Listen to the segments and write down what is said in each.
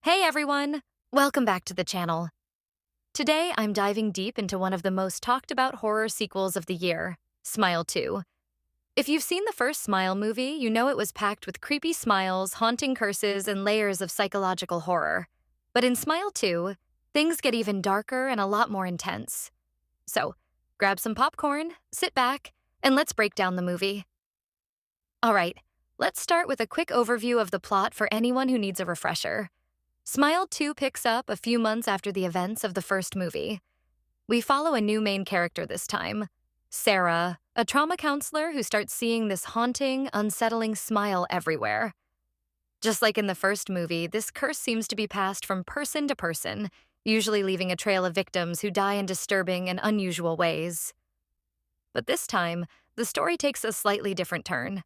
Hey everyone! Welcome back to the channel. Today I'm diving deep into one of the most talked about horror sequels of the year, Smile 2. If you've seen the first Smile movie, you know it was packed with creepy smiles, haunting curses, and layers of psychological horror. But in Smile 2, things get even darker and a lot more intense. So, grab some popcorn, sit back, and let's break down the movie. Alright, let's start with a quick overview of the plot for anyone who needs a refresher. Smile 2 picks up a few months after the events of the first movie. We follow a new main character this time, Sarah, a trauma counselor who starts seeing this haunting, unsettling smile everywhere. Just like in the first movie, this curse seems to be passed from person to person, usually leaving a trail of victims who die in disturbing and unusual ways. But this time, the story takes a slightly different turn.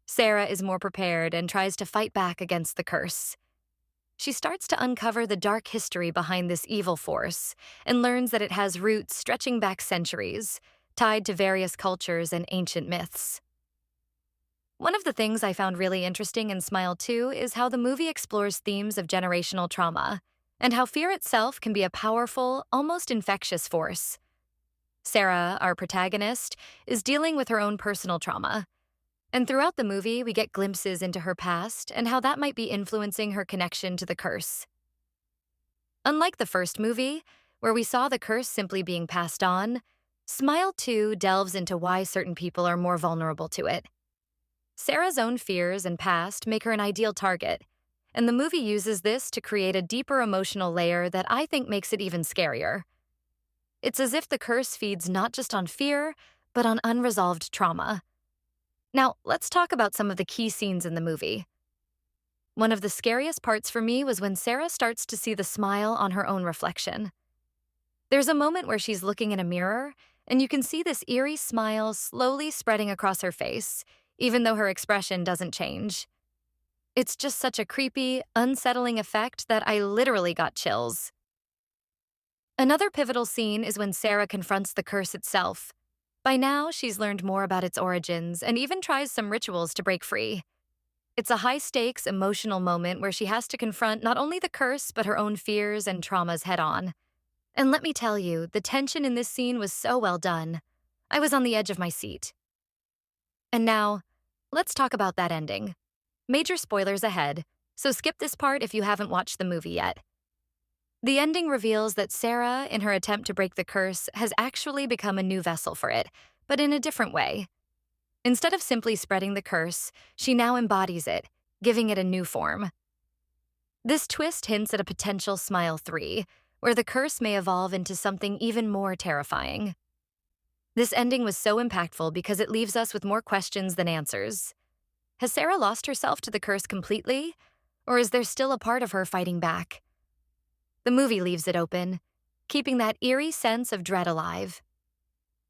Sarah is more prepared and tries to fight back against the curse. She starts to uncover the dark history behind this evil force and learns that it has roots stretching back centuries, tied to various cultures and ancient myths. One of the things I found really interesting in Smile 2 is how the movie explores themes of generational trauma and how fear itself can be a powerful, almost infectious force. Sarah, our protagonist, is dealing with her own personal trauma. And throughout the movie, we get glimpses into her past and how that might be influencing her connection to the curse. Unlike the first movie, where we saw the curse simply being passed on, Smile 2 delves into why certain people are more vulnerable to it. Sarah's own fears and past make her an ideal target, and the movie uses this to create a deeper emotional layer that I think makes it even scarier. It's as if the curse feeds not just on fear, but on unresolved trauma. Now, let's talk about some of the key scenes in the movie. One of the scariest parts for me was when Sarah starts to see the smile on her own reflection. There's a moment where she's looking in a mirror, and you can see this eerie smile slowly spreading across her face, even though her expression doesn't change. It's just such a creepy, unsettling effect that I literally got chills. Another pivotal scene is when Sarah confronts the curse itself. By now, she's learned more about its origins and even tries some rituals to break free. It's a high-stakes, emotional moment where she has to confront not only the curse, but her own fears and traumas head-on. And let me tell you, the tension in this scene was so well done. I was on the edge of my seat. And now, let's talk about that ending. Major spoilers ahead, so skip this part if you haven't watched the movie yet. The ending reveals that Sarah, in her attempt to break the curse, has actually become a new vessel for it, but in a different way. Instead of simply spreading the curse, she now embodies it, giving it a new form. This twist hints at a potential Smile 3, where the curse may evolve into something even more terrifying. This ending was so impactful because it leaves us with more questions than answers. Has Sarah lost herself to the curse completely, or is there still a part of her fighting back? The movie leaves it open, keeping that eerie sense of dread alive.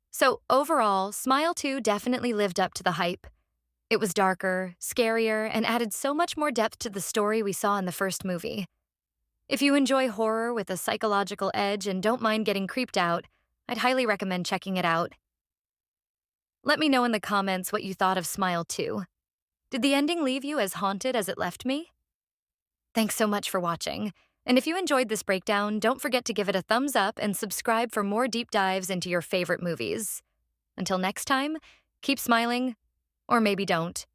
So overall, Smile 2 definitely lived up to the hype. It was darker, scarier, and added so much more depth to the story we saw in the first movie. If you enjoy horror with a psychological edge and don't mind getting creeped out, I'd highly recommend checking it out. Let me know in the comments what you thought of Smile 2. Did the ending leave you as haunted as it left me? Thanks so much for watching. And if you enjoyed this breakdown, don't forget to give it a thumbs up and subscribe for more deep dives into your favorite movies. Until next time, keep smiling, or maybe don't.